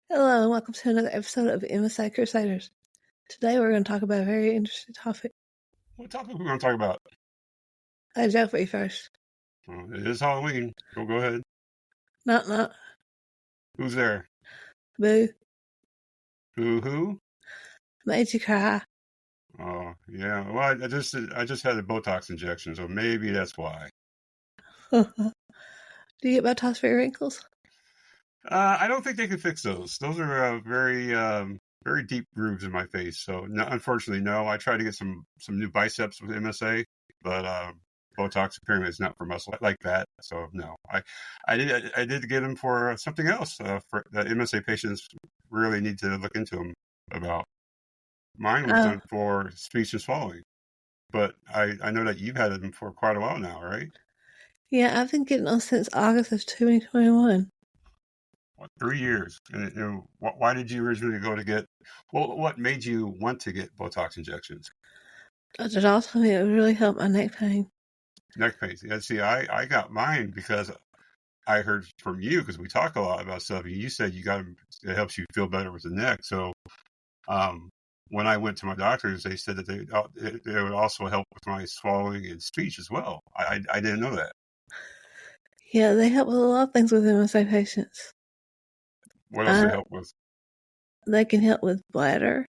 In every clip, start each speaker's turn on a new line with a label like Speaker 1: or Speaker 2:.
Speaker 1: Hello and welcome to another episode of MSA Crusaders. Today we're going to talk about a very interesting topic.
Speaker 2: What topic are we going to talk about?
Speaker 1: I joke for you first.
Speaker 2: It is Halloween. Go ahead.
Speaker 1: Not.
Speaker 2: Who's there?
Speaker 1: Boo.
Speaker 2: Who?
Speaker 1: Made you cry.
Speaker 2: Oh, yeah. Well, I just had a Botox injection, so maybe that's why.
Speaker 1: Do you get Botox for your wrinkles?
Speaker 2: I don't think they can fix those. Those are very deep grooves in my face. So, no, unfortunately, no. I tried to get some new biceps with MSA, but Botox apparently is not for muscle like that. So, no. I did get them for something else. For that MSA patients really need to look into them about. Mine was done for speech and swallowing, but I know that you've had them for quite a while now, right?
Speaker 1: Yeah, I've been getting them since August of 2021.
Speaker 2: What, 3 years? And why did you originally go to get? Well, what made you want to get Botox injections?
Speaker 1: Dr. Dahl told me it would really help my neck pain.
Speaker 2: Neck pain. Yeah, see, I got mine because I heard from you because we talk a lot about stuff. And you said you got them. It helps you feel better with the neck. So, when I went to my doctors, they said that they would also help with my swallowing and speech as well. I didn't know that.
Speaker 1: Yeah, they help with a lot of things with MSA patients.
Speaker 2: What else do they help with?
Speaker 1: They can help with bladder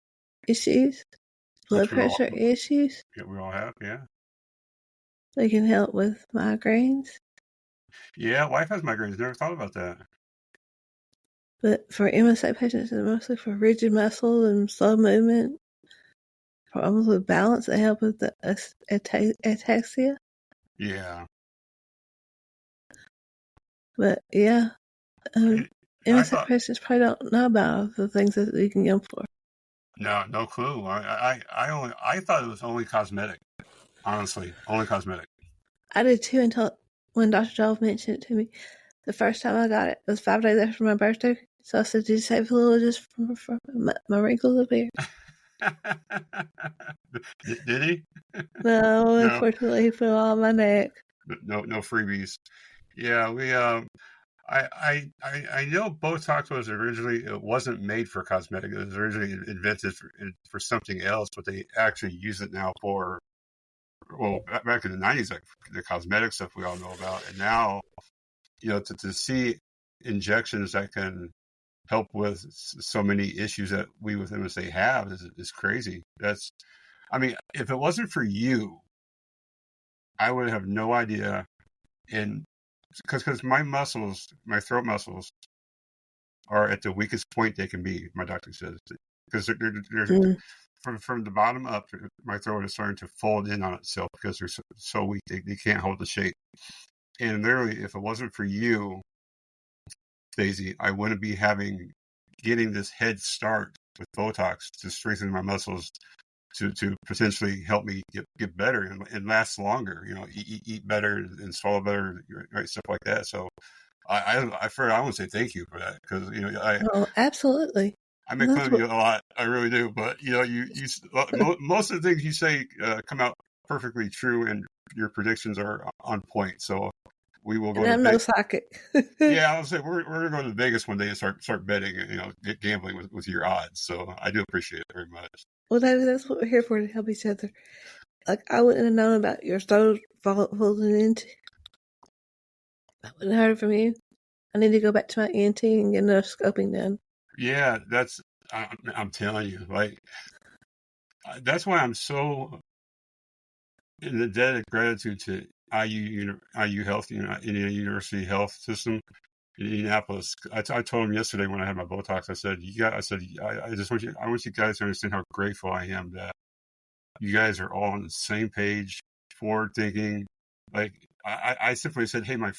Speaker 1: issues, blood pressure issues.
Speaker 2: Yeah, we all have, yeah.
Speaker 1: They can help with migraines.
Speaker 2: Yeah, wife has migraines. Never thought about that.
Speaker 1: But for MSA patients, it's mostly for rigid muscle and slow movement. Problems with balance, they help with the ataxia.
Speaker 2: Yeah.
Speaker 1: But yeah, MSA patients probably don't know about the things that you can get them for.
Speaker 2: No clue. I thought it was only cosmetic. Honestly, only cosmetic.
Speaker 1: I did too until when Dr. Joel mentioned it to me. The first time I got it was 5 days after my birthday. So I said, "Did you save a little just from my wrinkles up here?"
Speaker 2: Did he?
Speaker 1: No, unfortunately, he put it all on my neck.
Speaker 2: No freebies. Yeah, we I know Botox was originally, it wasn't made for cosmetic. It was originally invented for something else, but they actually use it now for, well, back in the 90s, like the cosmetic stuff we all know about. And now, to see injections that can help with so many issues that we with MSA have is crazy. If it wasn't for you, I would have no idea. And because my throat muscles are at the weakest point they can be, my doctor says, because they're from the bottom up, my throat is starting to fold in on itself because they're so weak they can't hold the shape. And literally, if it wasn't for you, Daisy, I wouldn't be getting this head start with Botox to strengthen my muscles to potentially help me get better and last longer. Eat better and swallow better, right? Stuff like that. So I want to say thank you for that because
Speaker 1: Absolutely.
Speaker 2: I make fun of you a lot. I really do. But most of the things you say come out perfectly true, and your predictions are on point. So we will go.
Speaker 1: And I'm no psychic.
Speaker 2: Yeah, I was saying we're gonna go to Vegas one day and start betting, get gambling with your odds. So I do appreciate it very much.
Speaker 1: Well, David, that's what we're here for, to help each other. Like, I wouldn't have known about your throat folding into. I wouldn't have heard it from you. I need to go back to my ENT and get another scoping done.
Speaker 2: Yeah, I'm telling you, like, that's why I'm so in the debt of gratitude to IU Health, Indiana University Health System in Indianapolis. I told him yesterday when I had my Botox, I said, I just want you guys to understand how grateful I am that you guys are all on the same page, forward thinking. Like, I simply said, hey, my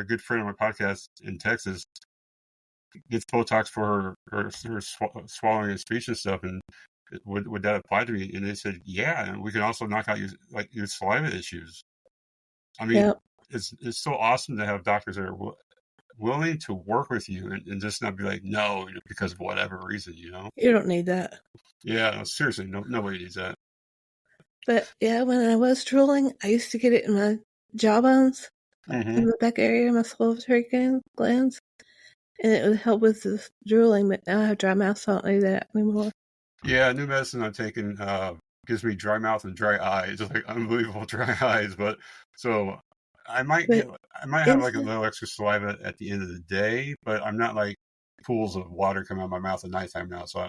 Speaker 2: good friend on my podcast in Texas gets Botox for her swallowing and speech and stuff, and would that apply to me? And they said, yeah, and we can also knock out your saliva issues. I mean, yep. It's so awesome to have doctors that are willing to work with you and just not be like, no, because of whatever reason,
Speaker 1: You don't need that.
Speaker 2: Yeah, no, seriously, nobody needs that.
Speaker 1: But yeah, when I was drooling, I used to get it in my jawbones, in the back area, my salivary glands. and it would help with the drooling, but now I have dry mouth, so I don't do that anymore.
Speaker 2: Yeah, new medicine I'm taking gives me dry mouth and dry eyes, like unbelievable dry eyes. But so I might
Speaker 1: But
Speaker 2: have like a
Speaker 1: instant,
Speaker 2: little extra saliva at the end of the day, but I'm not like pools of water coming out of my mouth at nighttime now. So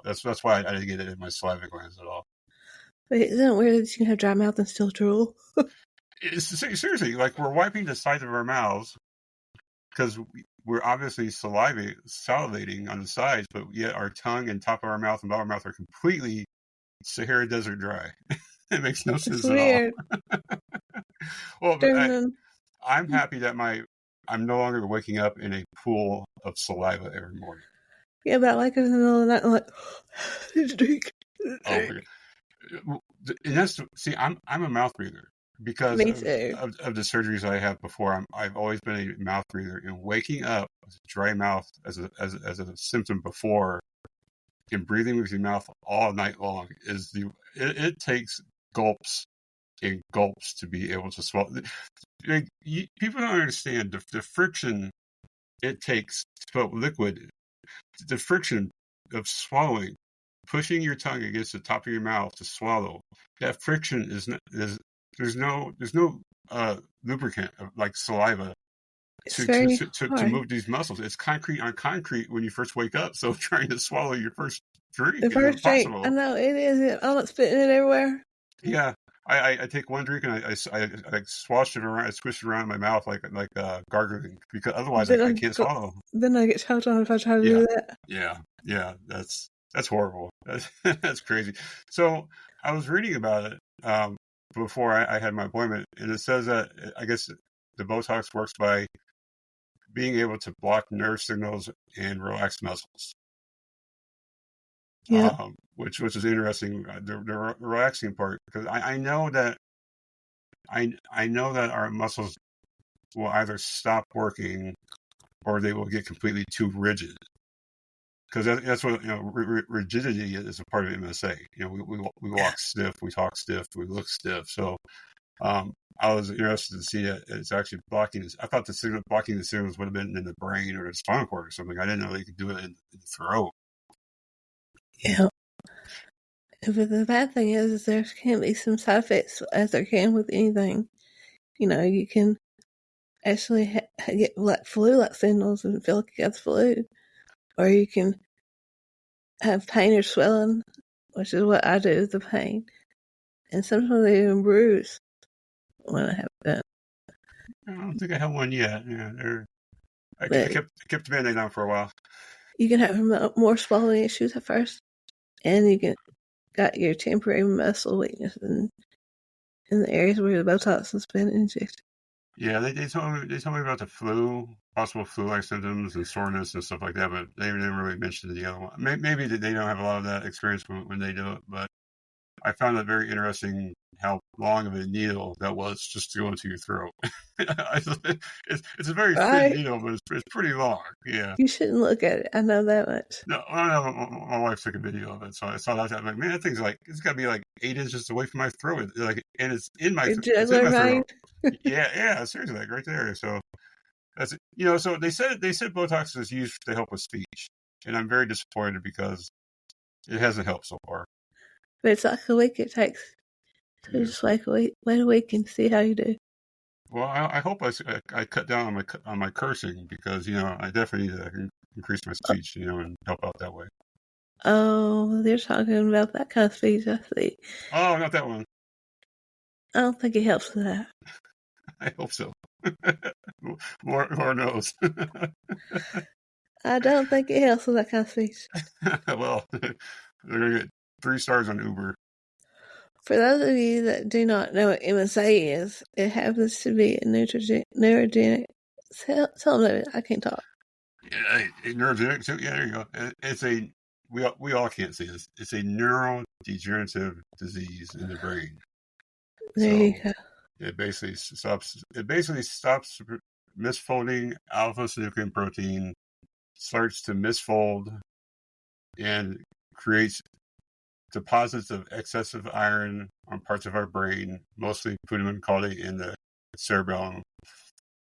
Speaker 2: that's why I didn't get it in my saliva glands at all.
Speaker 1: but isn't it weird that you can have dry mouth and still drool?
Speaker 2: It's seriously like we're wiping the sides of our mouths because we're obviously salivating on the sides, but yet our tongue and top of our mouth and bottom of our mouth are completely Sahara Desert dry. It makes no
Speaker 1: It's
Speaker 2: sense at all.
Speaker 1: weird.
Speaker 2: Well, but
Speaker 1: During
Speaker 2: I'm happy that I'm no longer waking up in a pool of saliva every morning.
Speaker 1: yeah, but I like it in the middle of the night. I'm like, drink,
Speaker 2: Oh my
Speaker 1: drink.
Speaker 2: god! And that's see, I'm a mouth breather because
Speaker 1: Me too.
Speaker 2: of the surgeries I have before. I've always been a mouth breather, and waking up with dry mouth as a symptom before, and breathing with your mouth all night long it takes gulps and gulps to be able to swallow. Like, people don't understand the friction it takes to put liquid, the friction of swallowing, pushing your tongue against the top of your mouth to swallow. That friction is there's no lubricant like saliva
Speaker 1: It's very
Speaker 2: to
Speaker 1: hard.
Speaker 2: move these muscles. It's concrete on concrete when you first wake up. So trying to swallow your first drink
Speaker 1: The
Speaker 2: is
Speaker 1: first drink, I
Speaker 2: impossible.
Speaker 1: know it is. I'm not spitting it everywhere.
Speaker 2: Yeah, I take one drink and I swash it around, I squish it around in my mouth like gargling because otherwise
Speaker 1: Then
Speaker 2: I
Speaker 1: I
Speaker 2: can't
Speaker 1: go,
Speaker 2: swallow.
Speaker 1: then I get choked on if I try to
Speaker 2: Yeah,
Speaker 1: do that.
Speaker 2: yeah. That's horrible. That's crazy. So I was reading about it before I had my appointment, and it says that I guess the Botox works by being able to block nerve signals and relax muscles.
Speaker 1: Yeah,
Speaker 2: Which is interesting. The relaxing part because I know that I know that our muscles will either stop working or they will get completely too rigid. Because that's what rigidity is a part of MSA. We walk stiff, we talk stiff, we look stiff. So I was interested to see that it's actually blocking this. I thought blocking the signals would have been in the brain or the spinal cord or something. I didn't know they could do it in the throat.
Speaker 1: yeah. But the bad thing is there can be some side effects, as there can with anything. You can actually get like flu-like symptoms and feel like you got the flu, or you can have pain or swelling, which is what I do with the pain, and sometimes they even bruise when I have that.
Speaker 2: I don't think I have one yet. Yeah, I
Speaker 1: But
Speaker 2: kept the Band-Aid on for a while.
Speaker 1: you can have more swallowing issues at first, and you can got your temporary muscle weakness in the areas where the Botox has been injected.
Speaker 2: Yeah, they told me about the flu, possible flu-like symptoms and soreness and stuff like that, but they didn't really mention the other one. Maybe they don't have a lot of that experience when they do it, but I found it very interesting how long of a needle that was just to go into your throat. It's a very thin
Speaker 1: Right?
Speaker 2: needle, but it's pretty long. Yeah.
Speaker 1: You shouldn't look at it. I know that much.
Speaker 2: No, my wife took a video of it, so I saw that. I'm like, man, that thing's like it's got to be like 8 inches away from my throat, like, and it's in my
Speaker 1: Your
Speaker 2: it's in
Speaker 1: jugular
Speaker 2: my
Speaker 1: vein.
Speaker 2: throat. Yeah, seriously, like right there. So that's So they said Botox is used to help with speech, and I'm very disappointed because it hasn't helped so far.
Speaker 1: But it's like a week it takes. So
Speaker 2: Yeah.
Speaker 1: just wait a week and see how you do.
Speaker 2: Well, I hope I cut down on my cursing because I definitely need to increase my speech, and help out that way.
Speaker 1: Oh, they're talking about that kind of speech. I see.
Speaker 2: Oh, not that one.
Speaker 1: I don't think it helps with that.
Speaker 2: I hope so. More knows.
Speaker 1: I don't think it helps with that kind of speech.
Speaker 2: Well, they're gonna get 3 stars on Uber.
Speaker 1: For those of you that do not know what MSA is, it happens to be a neurogenic. Tell them I can't talk.
Speaker 2: Yeah, neurogenic. So yeah, there you go. It's we all can't see this. It's a neurodegenerative disease in the brain.
Speaker 1: There you
Speaker 2: So
Speaker 1: go.
Speaker 2: it basically stops misfolding alpha-synuclein protein, starts to misfold, and creates deposits of excessive iron on parts of our brain, mostly putamen caudate in the cerebellum,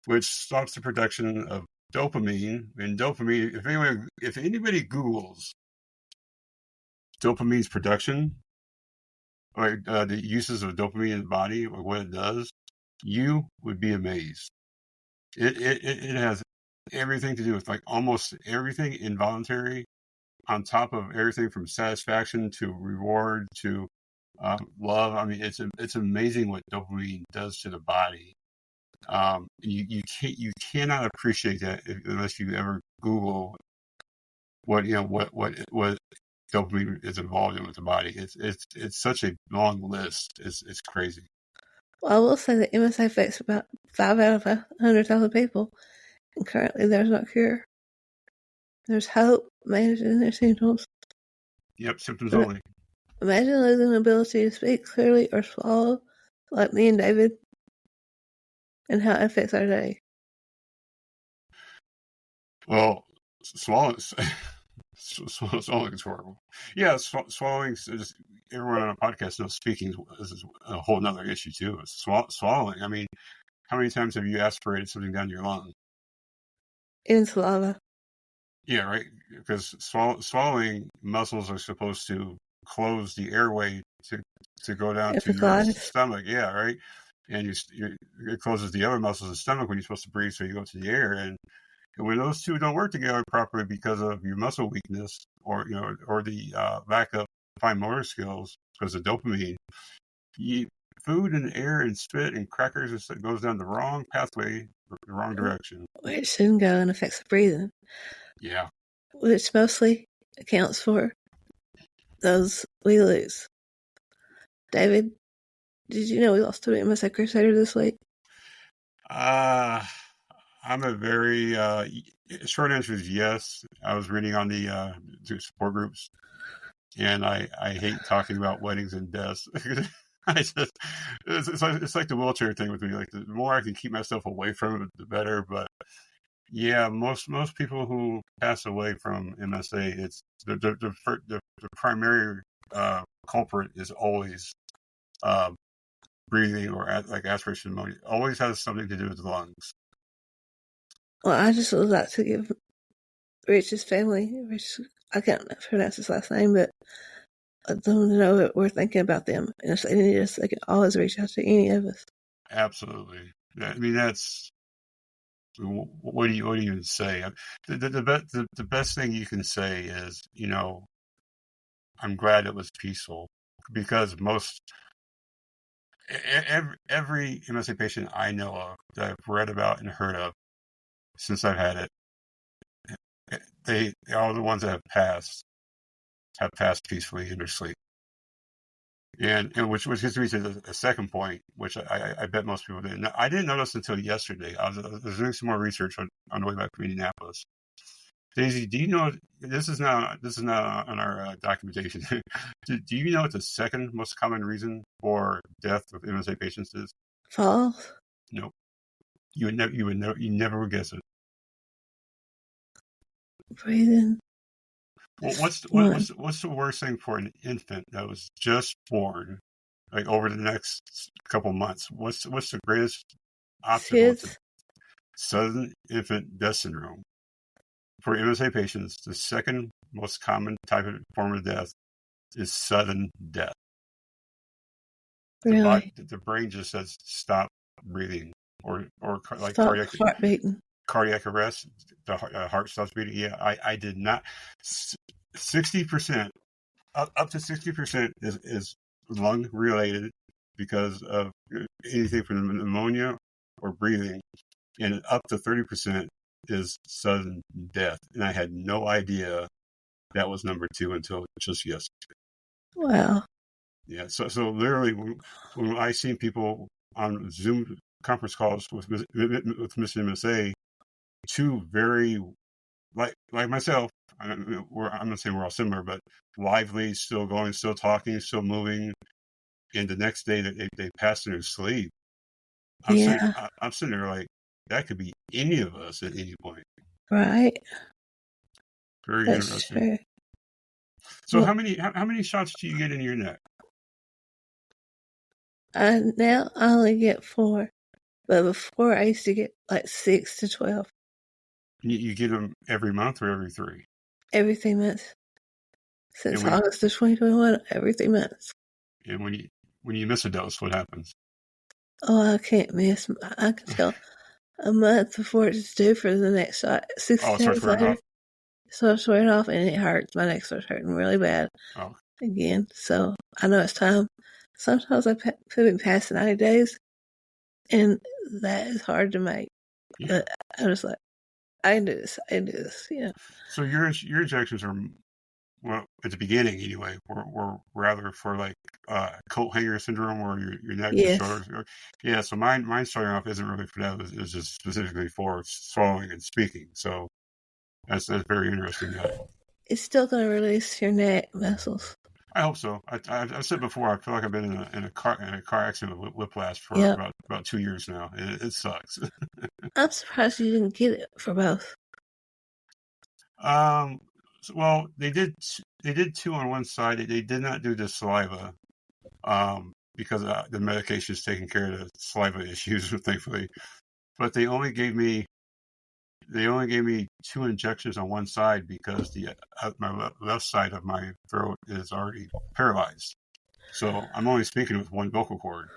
Speaker 2: which stops the production of dopamine, and dopamine. If anybody Googles dopamine's production, or the uses of dopamine in the body, or what it does, you would be amazed. It has everything to do with like almost everything involuntary, on top of everything from satisfaction to reward to love. I mean, it's amazing what dopamine does to the body. You cannot appreciate that unless you ever Google what dopamine is involved in with the body. It's such a long list. It's crazy.
Speaker 1: Well, I will say that MSA affects about 5 out of 100,000 people, and currently there's no cure. There's hope managing their symptoms.
Speaker 2: Yep, symptoms only.
Speaker 1: Imagine losing the ability to speak clearly or swallow, like me and David, and how it affects our day.
Speaker 2: Well, swallowing is horrible. Yeah, swallowing. Just everyone on a podcast knows speaking is a whole nother issue too. Swallowing. I mean, how many times have you aspirated something down your lung?
Speaker 1: In saliva.
Speaker 2: Yeah, right. Because swallowing muscles are supposed to close the airway to go down to your stomach. Yeah, right. And it closes the other muscles of the stomach when you're supposed to breathe, so you go to the air. And when those two don't work together properly because of your muscle weakness or the lack of fine motor skills because of dopamine, food and air and spit and crackers goes down the wrong pathway, the wrong direction.
Speaker 1: Where it shouldn't go and affects the breathing.
Speaker 2: Yeah.
Speaker 1: Which mostly accounts for those we lose. David, did you know we lost to the MSA Crusaders this week?
Speaker 2: I'm a very short answer is yes. I was reading on the support groups, and I hate talking about weddings and deaths. It's like the wheelchair thing with me. Like the more I can keep myself away from it, the better. But yeah, most people who pass away from MSA, it's the primary culprit is always breathing or like aspiration pneumonia. Always has something to do with the lungs.
Speaker 1: Well, I just would like to give Rich's family, I can't pronounce his last name, but let them know that we're thinking about them. And if they need us, they can always reach out to any of us.
Speaker 2: Absolutely. I mean, that's what do you even say? The best thing you can say is, I'm glad it was peaceful, because every MSA patient I know of that I've read about and heard of since I've had it, they all the ones that have passed peacefully in their sleep. And which gets me to the second point, which I bet most people didn't know. I didn't notice until yesterday. I was doing some more research on the way back from Indianapolis. Daisy, do you know, this is not on our documentation. Do you know what the second most common reason for death with MSA patients is?
Speaker 1: Falls?
Speaker 2: Nope. You never would guess it.
Speaker 1: Breathing.
Speaker 2: Well, what's the worst thing for an infant that was just born, like over the next couple months? What's the greatest obstacle to sudden infant death syndrome? For MSA patients, the second most common type of form of death is sudden death.
Speaker 1: Really?
Speaker 2: The brain just says stop breathing, or like
Speaker 1: stop heart beating.
Speaker 2: Cardiac arrest. The heart stops beating. Yeah, I did not. 60%, up to 60% is lung related because of anything from pneumonia or breathing, and up to 30% is sudden death. And I had no idea that was number 2 until just yesterday.
Speaker 1: Wow.
Speaker 2: Yeah. So literally, when I see people on Zoom conference calls with Mr. MSA, 2 very like myself, I'm not saying we're all similar, but lively, still going, still talking, still moving, and the next day that they pass in their sleep, I'm sitting there like, that could be any of us at any point.
Speaker 1: Right.
Speaker 2: Very
Speaker 1: That's
Speaker 2: interesting.
Speaker 1: True.
Speaker 2: So how many shots do you get in your neck?
Speaker 1: Now I only get 4, but before I used to get like 6 to 12.
Speaker 2: You get them every month or every 3?
Speaker 1: every 3 months.
Speaker 2: And
Speaker 1: Since August of 2021, every 3 months.
Speaker 2: when you miss a dose, what happens?
Speaker 1: Oh, I can't miss. I can tell a month before it's due for the next shot.
Speaker 2: Oh, it
Speaker 1: 16
Speaker 2: starts
Speaker 1: days
Speaker 2: wearing
Speaker 1: later,
Speaker 2: off.
Speaker 1: it starts wearing off and it hurts. My neck starts hurting really bad
Speaker 2: Oh,
Speaker 1: again. So I know it's time. Sometimes I put it past 90 days, and that is hard to make.
Speaker 2: yeah.
Speaker 1: But I'm just like, I can do this. I can do this. You know.
Speaker 2: So your injections are, well, at the beginning anyway, were rather for like coat hanger syndrome, where your neck and
Speaker 1: Yes.
Speaker 2: shoulders. Yeah, so mine starting off isn't really for that. It's just specifically for swallowing and speaking. So that's very interesting.
Speaker 1: It's still going to release your neck muscles.
Speaker 2: I hope so. I've said before, I feel like I've been in a car accident with whiplash for
Speaker 1: Yep.
Speaker 2: about 2 years now, and it sucks.
Speaker 1: I'm surprised you didn't get it for both.
Speaker 2: Well, they did 2 on one side. They did not do the saliva, because the medication is taking care of the saliva issues, thankfully. But they only gave me 2 injections on one side because my left side of my throat is already paralyzed. So I'm only speaking with one vocal cord.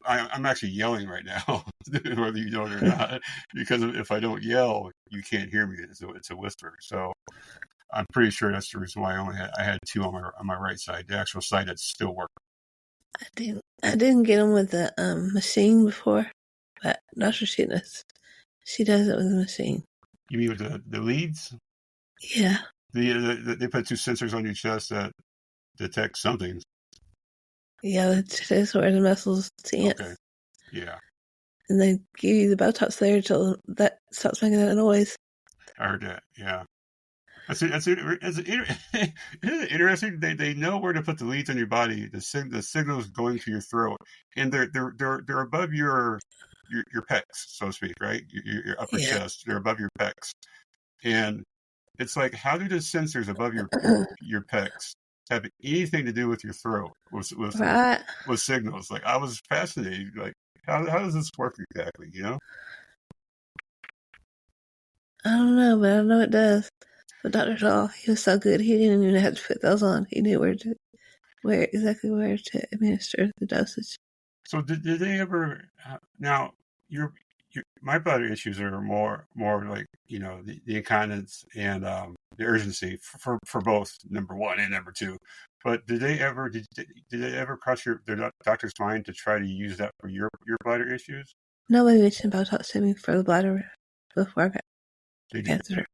Speaker 2: I'm actually yelling right now, whether you know it or not, because if I don't yell, you can't hear me. It's a whisper. So I'm pretty sure that's the reason why I had 2 on my right side, the actual side that still worked.
Speaker 1: I didn't get them with the machine before, but Dr. She does it with the machine.
Speaker 2: You mean with the leads?
Speaker 1: Yeah.
Speaker 2: They put 2 sensors on your chest that detect something.
Speaker 1: Yeah, that's where the muscles tense. Okay.
Speaker 2: Yeah.
Speaker 1: And they give you the Botox there until that stops making that noise.
Speaker 2: I heard that. Yeah. That's interesting. They know where to put the leads on your body. The signals going to your throat, and they're above your pecs, so to speak, right? Your upper chest. They're above your pecs, and it's like, how do the sensors above your pecs have anything to do with your throat? With signals? Like, I was fascinated. Like, how does this work exactly? You know?
Speaker 1: I don't know, but I know it does. But Dr. Shaw, he was so good, he didn't even have to put those on. He knew exactly where to administer the dosage.
Speaker 2: So did they ever? Now my bladder issues are more like, the incontinence and the urgency for both number 1 and number 2. But did they ever cross their doctor's mind to try to use that for your bladder issues?
Speaker 1: Nobody mentioned Botox to me for the bladder before I got cancer.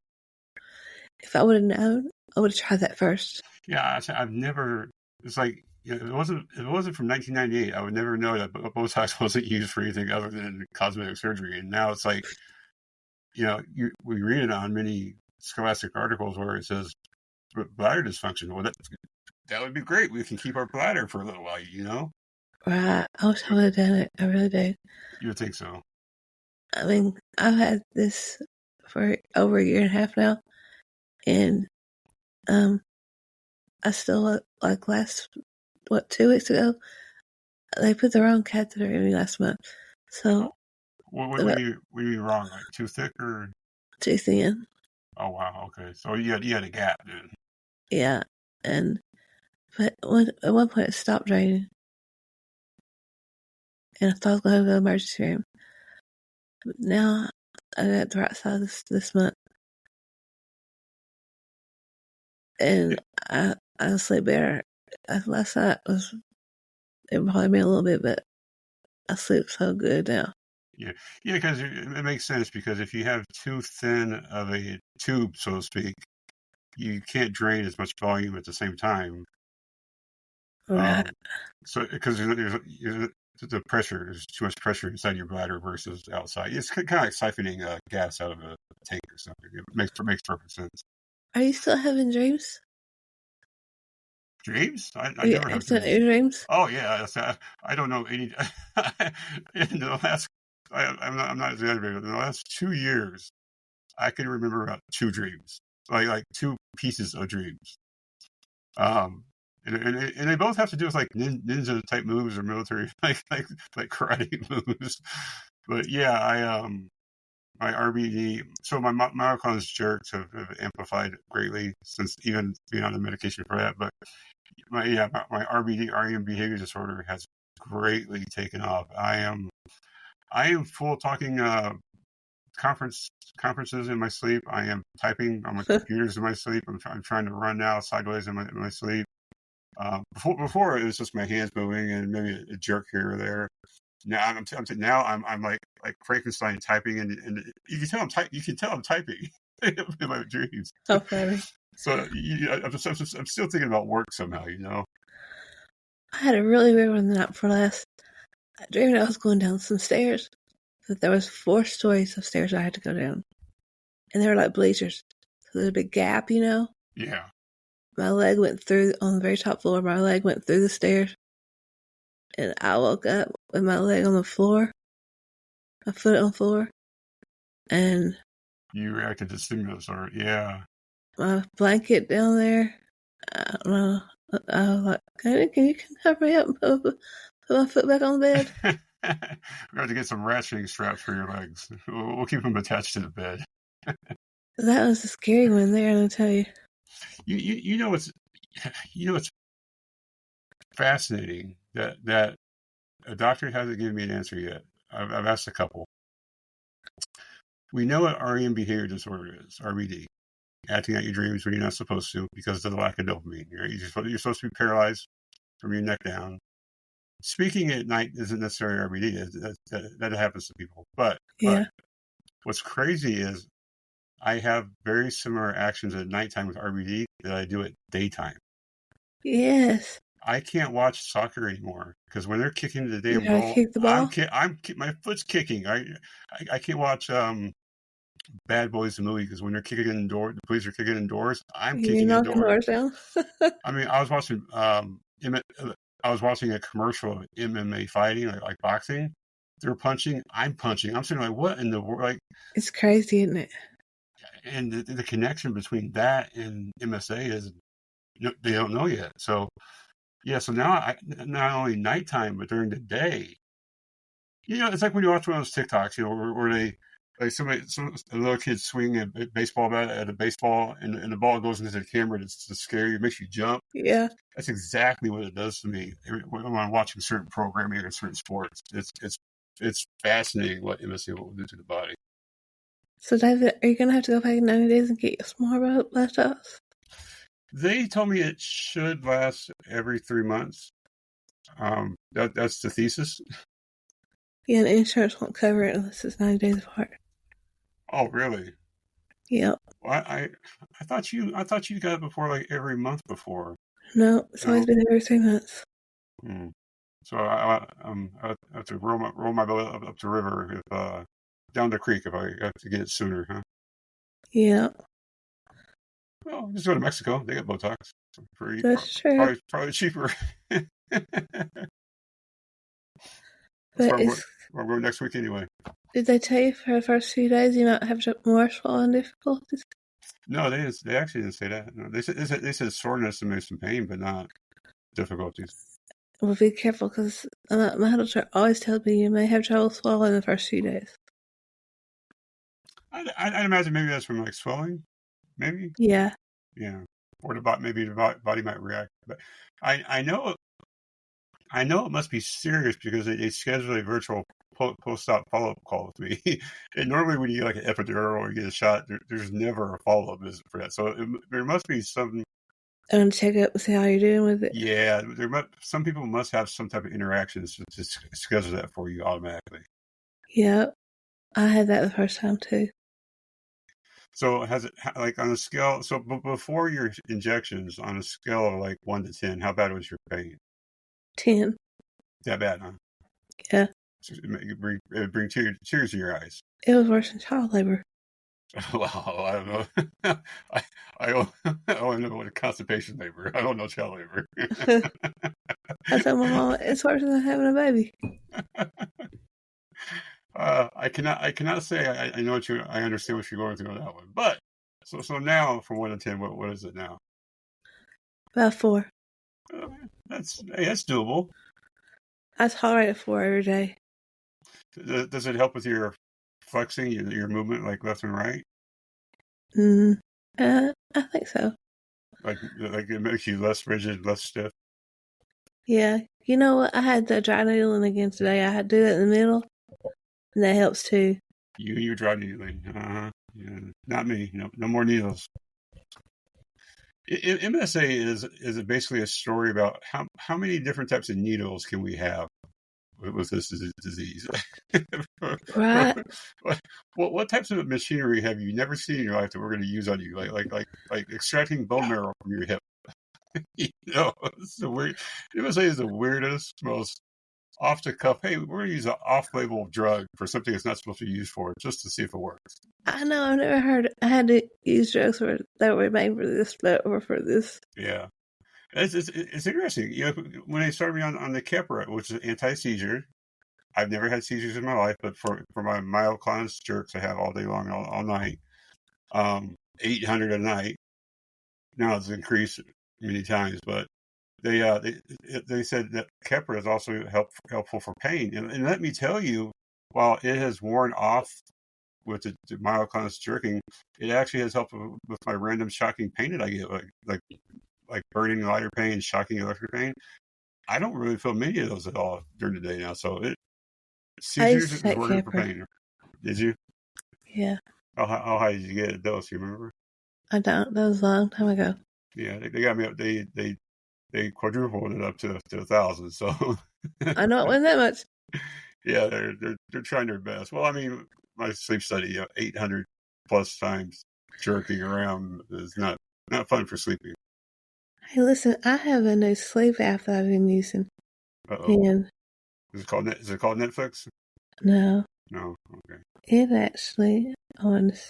Speaker 1: If I would have known, I would have tried that first.
Speaker 2: Yeah, I've never. It's like, if it wasn't from 1998, I would never know that Botox wasn't used for anything other than cosmetic surgery. And now it's like, we read it on many scholastic articles where it says bladder dysfunction. Well, that would be great. We can keep our bladder for a little while,
Speaker 1: Right. I wish I would have done it. I really do.
Speaker 2: You would think so.
Speaker 1: I mean, I've had this for over a year and a half now, and I still, like 2 weeks ago, they put the wrong catheter in me last month. So,
Speaker 2: what were you wrong? Like, too thick or
Speaker 1: too thin?
Speaker 2: Oh wow, okay. So you had a gap, dude.
Speaker 1: Yeah, but at one point it stopped draining, and I thought I was going to go to the emergency room. But now I got the right side this month, and I sleep better. Last night it bothered me a little bit, but I sleep so good now.
Speaker 2: Yeah, because it makes sense, because if you have too thin of a tube, so to speak, you can't drain as much volume at the same time.
Speaker 1: Right.
Speaker 2: So because the pressure, there's too much pressure inside your bladder versus outside. It's kind of like siphoning gas out of a tank or something. It makes perfect sense.
Speaker 1: Are you still having dreams?
Speaker 2: Dreams? I never have
Speaker 1: dreams.
Speaker 2: Oh yeah, I don't know any. In the last, I'm not exaggerating. In the last 2 years, I can remember about 2 dreams, like 2 pieces of dreams. And they both have to do with like ninja type moves or military like karate moves. But yeah, my RBD. So my monoclonal jerks have amplified greatly since even being on the medication for that. But my RBD REM behavior disorder has greatly taken off. I am full talking conferences in my sleep. I am typing on my computers in my sleep. I'm trying to run now sideways in my sleep. Before it was just my hands moving and maybe a jerk here or there. Now I'm like Frankenstein typing, and you can tell I'm typing in my dreams.
Speaker 1: How funny.
Speaker 2: So I'm still thinking about work somehow,
Speaker 1: I had a really weird one the night before last. I dreamed I was going down some stairs, but there was 4 stories of stairs I had to go down, and they were like bleachers. So there's a big gap,
Speaker 2: Yeah.
Speaker 1: My leg went through on the very top floor. My leg went through the stairs, and I woke up with my leg on the floor, my foot on the floor, and
Speaker 2: You reacted to stimulus, or yeah.
Speaker 1: my blanket down there. I don't know. I was like, can you help me up and put my foot back on the bed?
Speaker 2: We have to get some ratcheting straps for your legs. We'll keep them attached to the bed.
Speaker 1: That was a scary one there, I'll tell you.
Speaker 2: You know what's fascinating that a doctor hasn't given me an answer yet. I've asked a couple. We know what REM behavior disorder is, RBD, acting out your dreams when you're not supposed to because of the lack of dopamine. You're supposed to be paralyzed from your neck down. Speaking at night isn't necessarily RBD. That happens to people. But what's crazy is I have very similar actions at nighttime with RBD that I do at daytime.
Speaker 1: Yes.
Speaker 2: I can't watch soccer anymore because when they're kicking the damn
Speaker 1: ball, kick the ball?
Speaker 2: my foot's kicking. I can't watch Bad Boys the movie because when they're kicking in doors, the police are kicking in doors. I'm kicking in doors
Speaker 1: down.
Speaker 2: I mean, I was watching a commercial of MMA fighting, like boxing. They're punching. I'm punching. I'm sitting like, what in the world? Like, it's
Speaker 1: crazy, isn't it?
Speaker 2: And the connection between that and MSA is they don't know yet. So yeah. So now not only nighttime but during the day. It's like when you watch one of those TikToks, where they like a little kid swinging a baseball bat at a baseball, and the ball goes into the camera. It's to scare you. It makes you jump.
Speaker 1: Yeah.
Speaker 2: That's exactly what it does to me when I'm watching certain programming or certain sports. It's fascinating what MSA will do to the body.
Speaker 1: So, David, are you going to have to go back in 90 days and get you some more Botox?
Speaker 2: They told me it should last every 3 months. That's the thesis.
Speaker 1: Yeah, the insurance won't cover it unless it's 90 days apart.
Speaker 2: Oh, really?
Speaker 1: Yep.
Speaker 2: Well, I thought you got it before, like every month before.
Speaker 1: No, it's always been every 3 months.
Speaker 2: So I have to roll my boat up the river, if down the creek, if I have to get it sooner, huh?
Speaker 1: Yeah.
Speaker 2: Well, just go to Mexico. They got Botox.
Speaker 1: That's true.
Speaker 2: Probably cheaper.
Speaker 1: But
Speaker 2: we're going next week anyway.
Speaker 1: Did they tell you for the first few days you might have more swallowing difficulties?
Speaker 2: No, they actually didn't say that. No, they said soreness and maybe some pain, but not difficulties.
Speaker 1: Well, be careful because my doctor always tells me you may have trouble swallowing the first few days.
Speaker 2: I'd imagine maybe that's from like swelling, maybe.
Speaker 1: Yeah.
Speaker 2: Yeah, or maybe the body might react. But I know it must be serious because they schedule a virtual post-op follow-up call with me. And normally when you get like an epidural or you get a shot, there's never a follow-up visit for that. So there must be some.
Speaker 1: And check up and see how you're doing with it.
Speaker 2: Yeah, some people must have some type of interactions to schedule that for you automatically.
Speaker 1: Yep, I had that the first time too.
Speaker 2: So has it, like, on a scale? So before your injections, on a scale of like 1 to 10, how bad was your pain?
Speaker 1: 10.
Speaker 2: That bad, huh?
Speaker 1: Yeah.
Speaker 2: So it bring tears to your eyes.
Speaker 1: It was worse than child labor.
Speaker 2: Well, I don't know. I only know what a constipation labor. I don't know child labor.
Speaker 1: I told my mom it's worse than having a baby.
Speaker 2: I cannot say I know I understand what you're going through on that one. But so now from 1 to 10, what is it now?
Speaker 1: About 4.
Speaker 2: That's doable.
Speaker 1: I tolerate 4 every day.
Speaker 2: Does it help with your flexing your movement like left and right?
Speaker 1: Mm, I think so.
Speaker 2: Like it makes you less rigid, less stiff.
Speaker 1: Yeah. You know what? I had the dry needling again today. I had to do that in the middle, and that helps too.
Speaker 2: You're dry needling. Yeah, not me. No more needles. MSA is basically a story about how many different types of needles can we have with this disease.
Speaker 1: Right?
Speaker 2: What types of machinery have you never seen in your life that we're going to use on you? Like extracting bone marrow from your hip. It's the weird. MSA is the weirdest, most off the cuff. Hey, we're going to use an off-label drug for something it's not supposed to be used for, just to see if it works.
Speaker 1: I know. I've never heard. I had to use drugs that were made for this, but or for this.
Speaker 2: Yeah. It's interesting. When they started me on the Keppra, which is anti-seizure, I've never had seizures in my life, but for my myoclonus jerks, I have all day long, all night. 800 a night. Now it's increased many times, but they said that Keppra is also helpful for pain, and let me tell you, while it has worn off with the myoclonus jerking, it actually has helped with my random shocking pain that I get, like burning lighter pain, shocking electric pain. I don't really feel many of those at all during the day now. So
Speaker 1: I used
Speaker 2: seizures
Speaker 1: to
Speaker 2: is
Speaker 1: take
Speaker 2: working for
Speaker 1: Keppra.
Speaker 2: pain. Did you?
Speaker 1: Yeah.
Speaker 2: How high did you get a dose? You remember?
Speaker 1: I don't. That was a long time ago.
Speaker 2: Yeah, they got me up. They quadrupled it up to 1,000. So
Speaker 1: I know it wasn't that much.
Speaker 2: yeah, they're trying their best. Well, I mean, my sleep study, 800 plus times jerking around is not fun for sleeping.
Speaker 1: Hey, listen. I have a new sleep app that I've been using,
Speaker 2: Uh-oh.
Speaker 1: and
Speaker 2: Is it called Netflix?
Speaker 1: no,
Speaker 2: No. Okay.
Speaker 1: it actually. I wanted to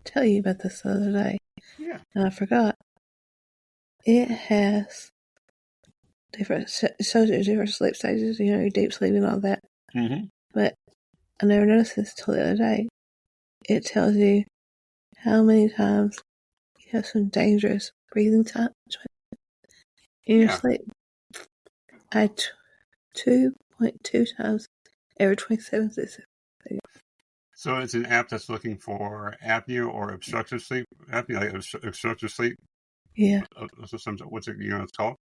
Speaker 1: tell you about this the other day,
Speaker 2: Yeah.
Speaker 1: and I forgot. It has shows you different sleep stages. You know, your deep sleep and all that.
Speaker 2: Mm-hmm.
Speaker 1: But I never noticed this till the other day. It tells you how many times you have some dangerous breathing time in your
Speaker 2: Yeah.
Speaker 1: sleep. I 2.2 times every 27 seconds.
Speaker 2: So it's an app that's looking for apnea or obstructive sleep. Apnea, like obstructive sleep.
Speaker 1: Yeah.
Speaker 2: What's it? It's called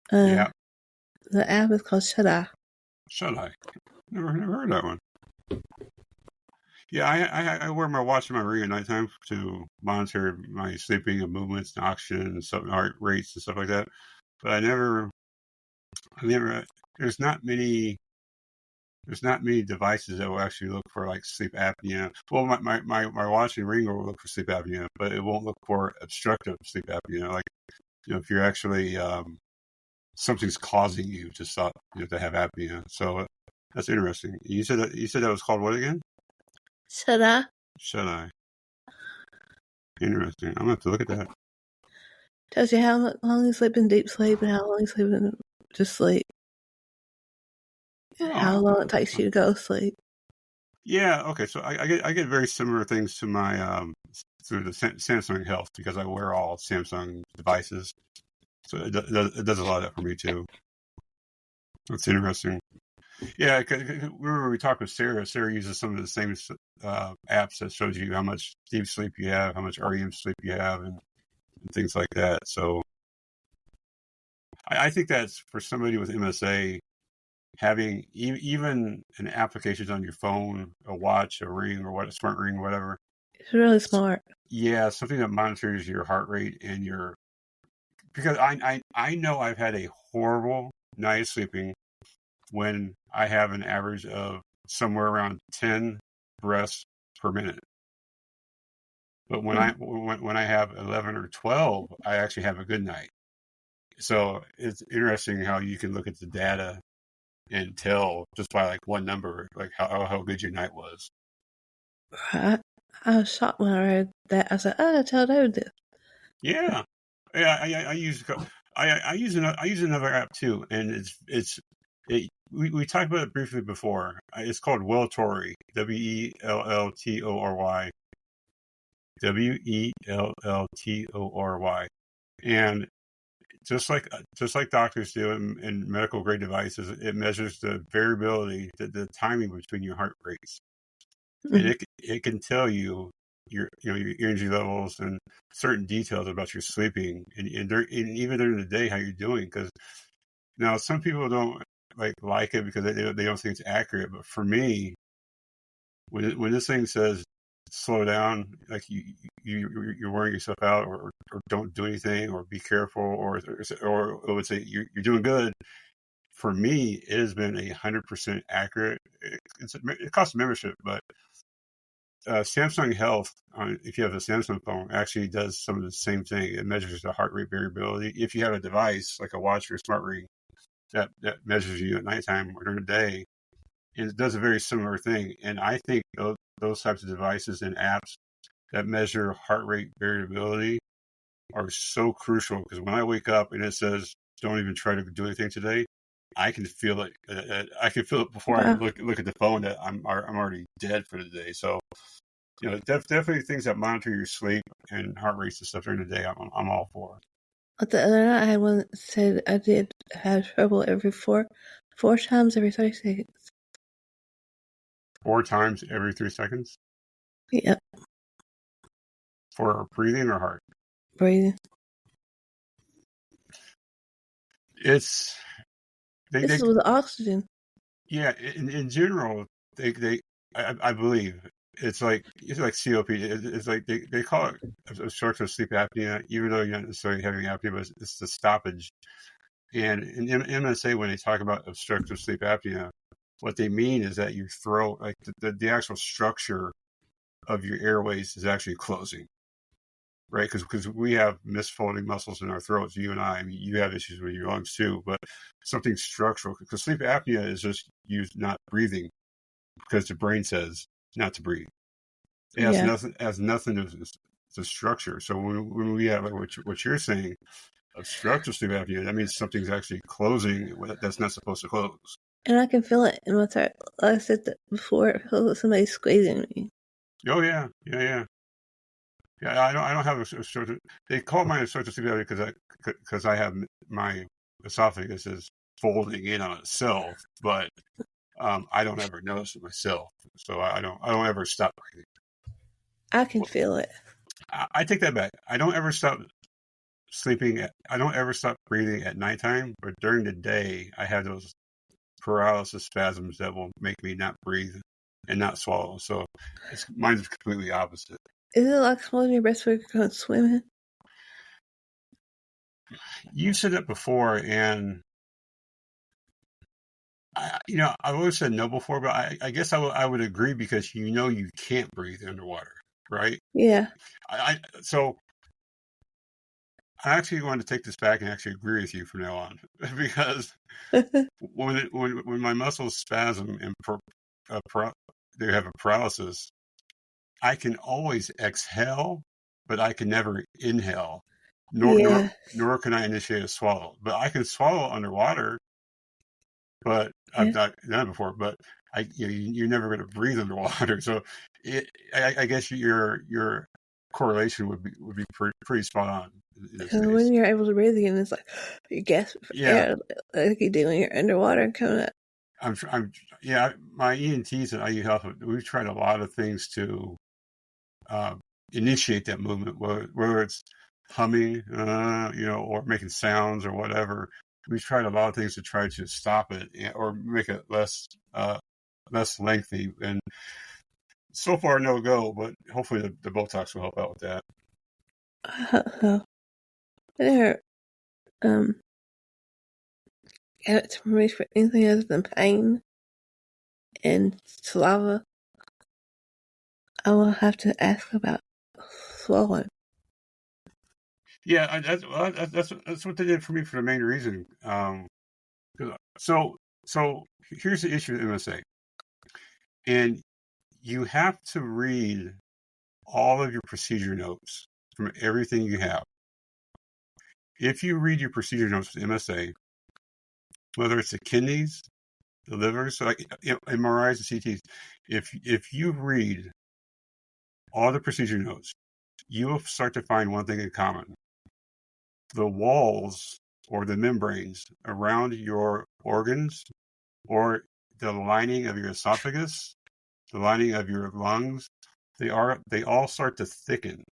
Speaker 2: the
Speaker 1: Uh,
Speaker 2: app.
Speaker 1: the app is called Shut Eye.
Speaker 2: Shut Eye. Never heard that one. Yeah, I wear my watch in my ring at nighttime to monitor my sleeping and movements and oxygen and stuff, heart rates and stuff like that. But I never. There's not many. There's not many devices that will actually look for like sleep apnea. Well, my watch and ring will look for sleep apnea, but it won't look for obstructive sleep apnea. Like if you're actually something's causing you to stop, to have apnea. So that's interesting. You said that was called what again?
Speaker 1: Shut Eye
Speaker 2: Shut Eye. Interesting. I'm gonna have to look at that.
Speaker 1: tells you how long you sleep in deep sleep and how long you sleep in just sleep. How
Speaker 2: Oh,
Speaker 1: long it takes you to go to sleep.
Speaker 2: yeah. Okay. So I get very similar things to my through the Samsung Health because I wear all Samsung devices. So it does a lot of that for me too. That's interesting. Yeah, remember we talked with Sarah. Sarah uses some of the same apps that shows you how much deep sleep you have, how much REM sleep you have, and things like that. So I think that's for somebody with MSA, having even an application on your phone, a watch, a ring, or a smart ring, whatever.
Speaker 1: It's really smart.
Speaker 2: Yeah, something that monitors your heart rate and because I know I've had a horrible night of sleeping when I have an average of somewhere around 10 breaths per minute. But when I have 11 or 12, I actually have a good night. So it's interesting how you can look at the data and tell just by like one number, like how good your night was.
Speaker 1: I was shocked when I read that. I said, "Oh, tell David this."
Speaker 2: Yeah, yeah. I use another app too, and we talked about it briefly before. It's called Welltory. Welltory. Welltory. And just like doctors do in medical grade devices, it measures the variability, the timing between your heart rates. and
Speaker 1: Mhm.
Speaker 2: it can tell you your energy levels and certain details about your sleeping and even during the day how you're doing. Because now some people don't like it because they don't think it's accurate. But for me, when this thing says slow down, like you're wearing yourself out, or don't do anything, or be careful, or it would say you're doing good. For me, it has been 100% accurate. It costs a membership, but Samsung Health, if you have a Samsung phone, actually does some of the same thing. It measures the heart rate variability. If you have a device like a watch or a smart ring that measures you at nighttime or during the day, it does a very similar thing. And I think those types of devices and apps that measure heart rate variability are so crucial, because when I wake up and it says don't even try to do anything today, I can feel it. I can feel it before I
Speaker 1: Wow.
Speaker 2: look at the phone that I'm already dead for the day. So definitely things that monitor your sleep and heart rates and stuff during the day. I'm all for.
Speaker 1: But the other night I had one that said I did have trouble every four times every 30 seconds.
Speaker 2: 4 times every 3 seconds
Speaker 1: Yep,
Speaker 2: for breathing or heart.
Speaker 1: breathing.
Speaker 2: It's
Speaker 1: This
Speaker 2: they
Speaker 1: is with oxygen.
Speaker 2: yeah. In general, I believe it's like COPD. It's like they call it obstructive sleep apnea, even though you're not necessarily having apnea, but it's the stoppage. And in MSA, when they talk about obstructive sleep apnea, what they mean is that your throat, like the actual structure of your airways, is actually closing, right? Because we have misfolding muscles in our throats. You and I mean, you have issues with your lungs too, but something structural. Because sleep apnea is just you not breathing because the brain says not to breathe. It
Speaker 1: Yeah.
Speaker 2: has nothing to the structure. So when we have like what you're saying, obstructive sleep apnea, that means something's actually closing that's not supposed to close.
Speaker 1: And I can feel it in my throat. Like I said that before, it feels like somebody's squeezing me.
Speaker 2: Oh yeah. I don't have a obstructive. They call mine obstructive sleep apnea because I have my esophagus is folding in on itself, but I don't ever notice it myself, so I don't ever stop breathing.
Speaker 1: I can
Speaker 2: Well,
Speaker 1: feel it.
Speaker 2: I take that back. I don't ever stop I don't ever stop breathing at nighttime, but during the day, I have those paralysis spasms that will make me not breathe and not swallow. So mine's completely opposite.
Speaker 1: Is it like holding your breath when you're going swimming?
Speaker 2: You said that before, and I've always said no before, but I guess I would agree, because you can't breathe underwater, right?
Speaker 1: Yeah.
Speaker 2: So I actually want to take this back and actually agree with you from now on, because when my muscles spasm and they have a paralysis, I can always exhale, but I can never inhale, nor nor
Speaker 1: Yeah.
Speaker 2: nor can I initiate a swallow. But I can swallow underwater, but I've
Speaker 1: Yeah.
Speaker 2: not done it before. But you're never going to breathe underwater. So I guess your correlation would be pretty spot on in this
Speaker 1: Because
Speaker 2: case.
Speaker 1: when you're able to breathe again, it's like you gasp for
Speaker 2: Yeah,
Speaker 1: air like you do when you're underwater and coming up.
Speaker 2: I'm yeah. My ENTs at IU Health, we've tried a lot of things to uh, initiate that movement, whether it's humming, or making sounds or whatever. We've tried a lot of things to try to stop it, or make it less lengthy. And so far, no go. But hopefully, the Botox will help out with that.
Speaker 1: So, there, um, get it to me for anything other than pain and saliva. I will have to ask about swallowing.
Speaker 2: Yeah, that's what they did for me for the main reason. So so here's the issue with MSA, and you have to read all of your procedure notes from everything you have. If you read your procedure notes with MSA, whether it's the kidneys, the liver, so like MRIs and CTs, if you read all the procedure notes, you will start to find one thing in common. The walls or the membranes around your organs, or the lining of your esophagus, the lining of your lungs, they all start to thicken.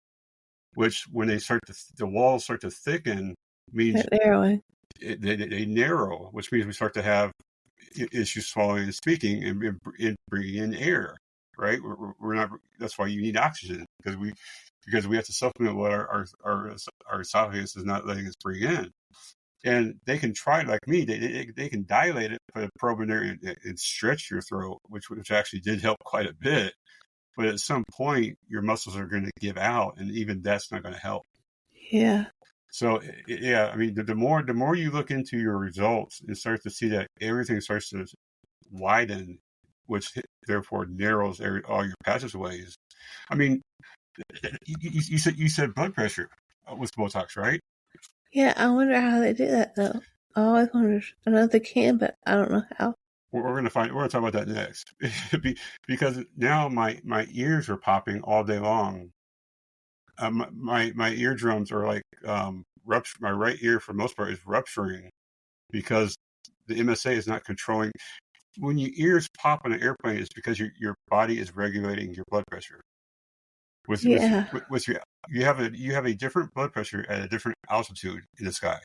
Speaker 2: Which, when the walls start to thicken, means
Speaker 1: That narrowing.
Speaker 2: they narrow, which means we start to have issues swallowing and speaking and bringing in air. Right? We're not. That's why you need oxygen, because we have to supplement what our esophagus is not letting us bring in. And they can try, like me, they can dilate it, put a probe in there, and stretch your throat, which actually did help quite a bit. But at some point, your muscles are going to give out, and even that's not going to help.
Speaker 1: Yeah.
Speaker 2: So, yeah, I mean, the more you look into your results and start to see that everything starts to widen, which therefore narrows all your passageways. I mean, you said blood pressure with Botox, right?
Speaker 1: Yeah, I wonder how they do that, though. I always wondered. I know they can, but I don't know how.
Speaker 2: We're going to talk about that next. Because now my ears are popping all day long. My eardrums are like rupture. My right ear, for the most part, is rupturing because the MSA is not controlling. When your ears pop on an airplane, it's because your body is regulating your blood pressure. With your you have a different blood pressure at a different altitude in the sky.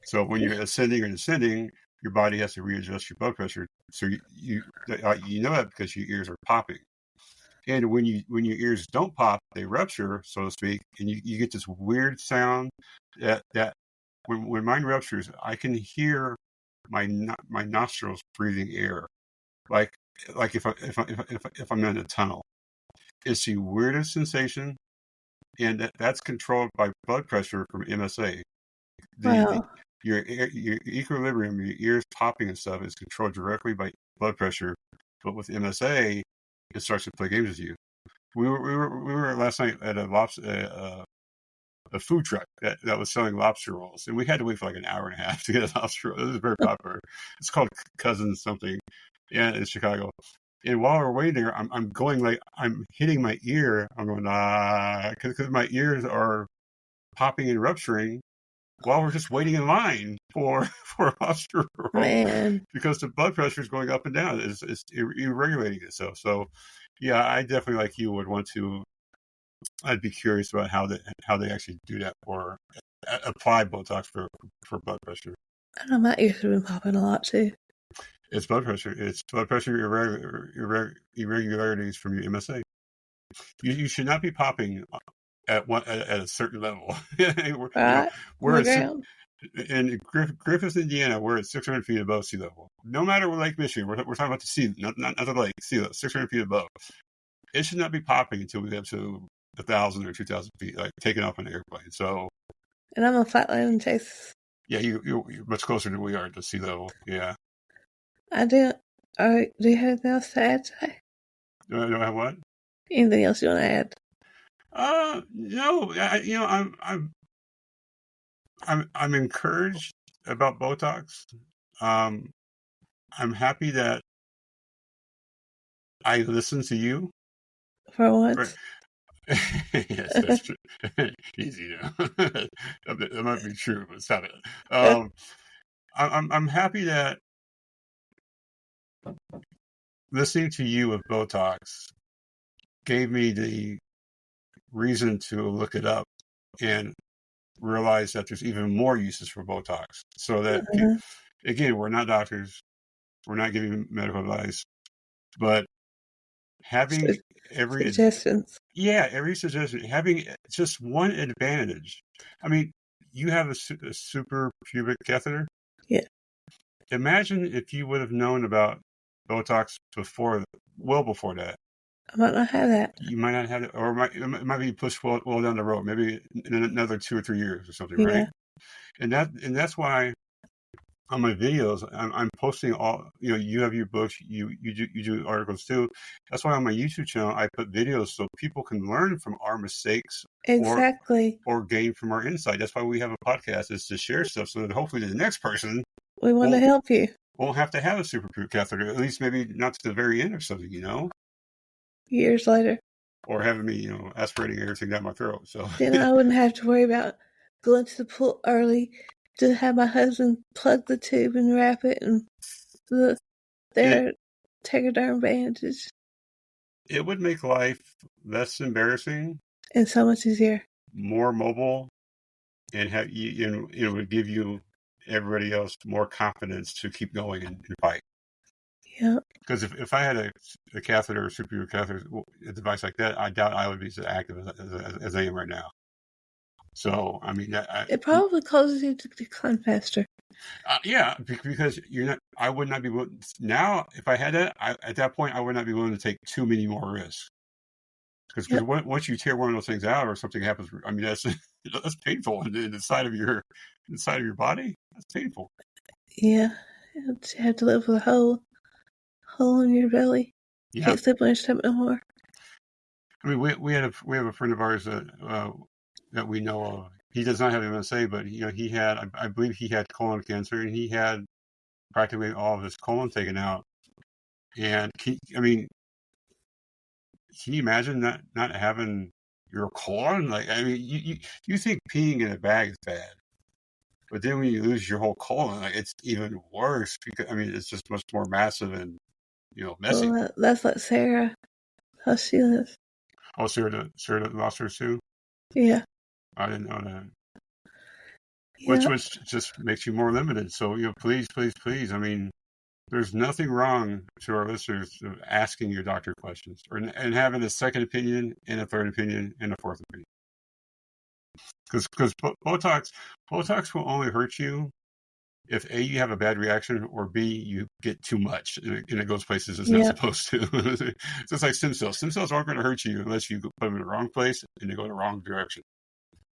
Speaker 2: So when you're ascending or descending, your body has to readjust your blood pressure. So you know that because your ears are popping. And when your ears don't pop, they rupture, so to speak, and you get this weird sound that when mine ruptures, I can hear my nostrils breathing air, like if I'm in a tunnel. It's the weirdest sensation, and that's controlled by blood pressure from MSA. Your equilibrium, your ears popping and stuff, is controlled directly by blood pressure, but with MSA, it starts to play games with you. We were last night at a food truck that was selling lobster rolls, and we had to wait for like an hour and a half to get a lobster roll. It was very popular. It's called Cousin something, yeah, in Chicago. And while we're waiting there, I'm going, like, I'm hitting my ear. I'm going because my ears are popping and rupturing while we're just waiting in line for a lobster roll.
Speaker 1: Man.
Speaker 2: Because the blood pressure is going up and down. It's regulating itself. So, yeah, I definitely, like you, would want to. I'd be curious about how they actually do that for apply Botox for blood pressure.
Speaker 1: I know my ears have been popping a lot too.
Speaker 2: It's blood pressure. It's blood pressure irregularities from your MSA. You should not be popping at a certain level.
Speaker 1: Right?
Speaker 2: In Griffith, Indiana, we're at 600 feet above sea level. No matter what Lake Michigan, we're talking about the sea, not the lake, sea level, 600 feet above. It should not be popping until we get to 1,000 or 2,000 feet, like taking off an airplane. So,
Speaker 1: and I'm a flatland in Texas.
Speaker 2: Yeah, you're much closer than we are to sea level. Yeah.
Speaker 1: I do. Do you have anything else to add today?
Speaker 2: Do I have what?
Speaker 1: Anything else you want to add?
Speaker 2: No. I'm encouraged about Botox. I'm happy that I listen to you.
Speaker 1: For once.
Speaker 2: Yes, that's true. Easy now. That might be true, but stop it. I'm happy that listening to you with Botox gave me the reason to look it up and realize that there's even more uses for Botox. So that, again, we're not doctors, we're not giving medical advice, but having every suggestion, having just one advantage. I mean, you have a super pubic catheter.
Speaker 1: Yeah.
Speaker 2: Imagine if you would have known about Botox well before that.
Speaker 1: I might not have that.
Speaker 2: You might not have it, or it might be pushed well down the road, maybe in another 2 or 3 years or something, right? And that's why on my videos I'm posting all. You have your books, you do articles too. That's why on my YouTube channel I put videos so people can learn from our mistakes,
Speaker 1: exactly,
Speaker 2: or gain from our insight. That's why we have a podcast, is to share stuff so that hopefully the next person
Speaker 1: we want to help you
Speaker 2: won't have to have a super catheter, at least maybe not to the very end or something,
Speaker 1: years later,
Speaker 2: or having me, aspirating everything down my throat. So
Speaker 1: then I wouldn't have to worry about going to the pool early to have my husband plug the tube and wrap it in the tegaderm bandage.
Speaker 2: it would make life less embarrassing,
Speaker 1: and so much easier.
Speaker 2: more mobile, and it would give you everybody else more confidence to keep going and fight.
Speaker 1: Yeah.
Speaker 2: Because if I had a catheter or superior catheter, a device like that, I doubt I would be as active as I am right now. So, I mean,
Speaker 1: It probably causes you to decline faster.
Speaker 2: yeah, because you're not. I would not be willing now. If I had that, at that point, I would not be willing to take too many more risks. Because
Speaker 1: Yep.
Speaker 2: once you tear one of those things out or something happens, I mean that's painful in the side of your body. That's painful.
Speaker 1: Yeah. You have to live with a hole in your belly.
Speaker 2: Yeah,
Speaker 1: Can't sleep on your stomach no more.
Speaker 2: I mean we have a friend of ours that we know of. He does not have MSA, but he had I believe he had colon cancer, and he had practically all of his colon taken out. And I mean, can you imagine not having your colon? Like, I mean, you think peeing in a bag is bad, but then when you lose your whole colon, like, it's even worse because I mean it's just much more massive and messy.
Speaker 1: Well, that's like Sarah, how she lives.
Speaker 2: Oh, Sarah lost hers too.
Speaker 1: Yeah.
Speaker 2: I didn't know that.
Speaker 1: Yeah.
Speaker 2: Which just makes you more limited. So please, please, please. I mean, there's nothing wrong to our listeners of asking your doctor questions and having a second opinion and a third opinion and a fourth opinion. Because Botox will only hurt you if A, you have a bad reaction, or B, you get too much and it goes places it's not supposed to. So it's like stem cells. Stem cells aren't going to hurt you unless you put them in the wrong place and they go in the wrong direction.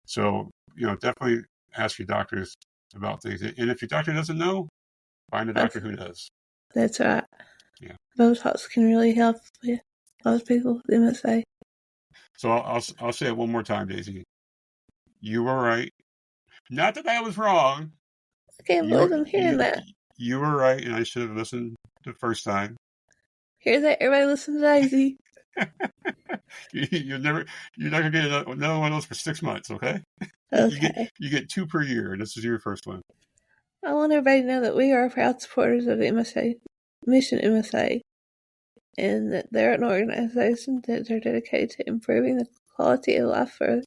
Speaker 2: So, definitely ask your doctors about things. And if your doctor doesn't know, find a doctor who does.
Speaker 1: That's right.
Speaker 2: Yeah.
Speaker 1: Botox can really help with most people with MSA.
Speaker 2: So I'll say it one more time, Daisy. You were right. Not that I was wrong.
Speaker 1: I can't believe I'm hearing that.
Speaker 2: You were right, and I should have listened the first time.
Speaker 1: Hear that? Everybody listen to Daisy.
Speaker 2: You're not gonna get another one of those for 6 months, okay?
Speaker 1: Okay.
Speaker 2: You get 2 per year, and this is your first one.
Speaker 1: I want everybody to know that we are proud supporters of MSA, Mission MSA, and that they're an organization that are dedicated to improving the quality of life for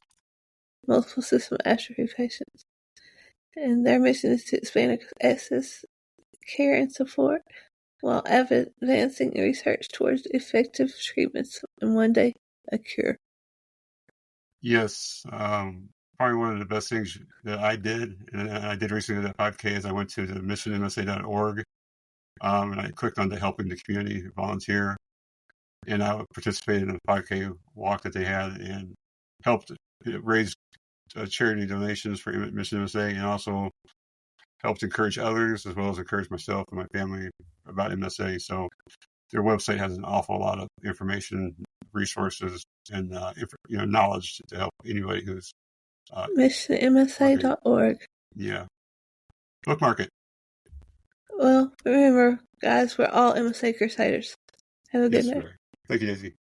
Speaker 1: multiple system atrophy patients. And their mission is to expand access, care, and support while advancing research towards effective treatments and one day a cure.
Speaker 2: Yes, probably one of the best things that I did, and I did recently at 5K, is I went to the missionmsa.org, and I clicked on the helping the community volunteer, and I participated in a 5K walk that they had and helped raise charity donations for Mission MSA, and also helped encourage others as well as encourage myself and my family about MSA. So their website has an awful lot of information, resources, and knowledge to help anybody who's
Speaker 1: MissionMSA.org.
Speaker 2: Yeah, bookmark it.
Speaker 1: Well, remember, guys, we're all MSA Crusaders. Have a good night.
Speaker 2: Thank you, Daisy.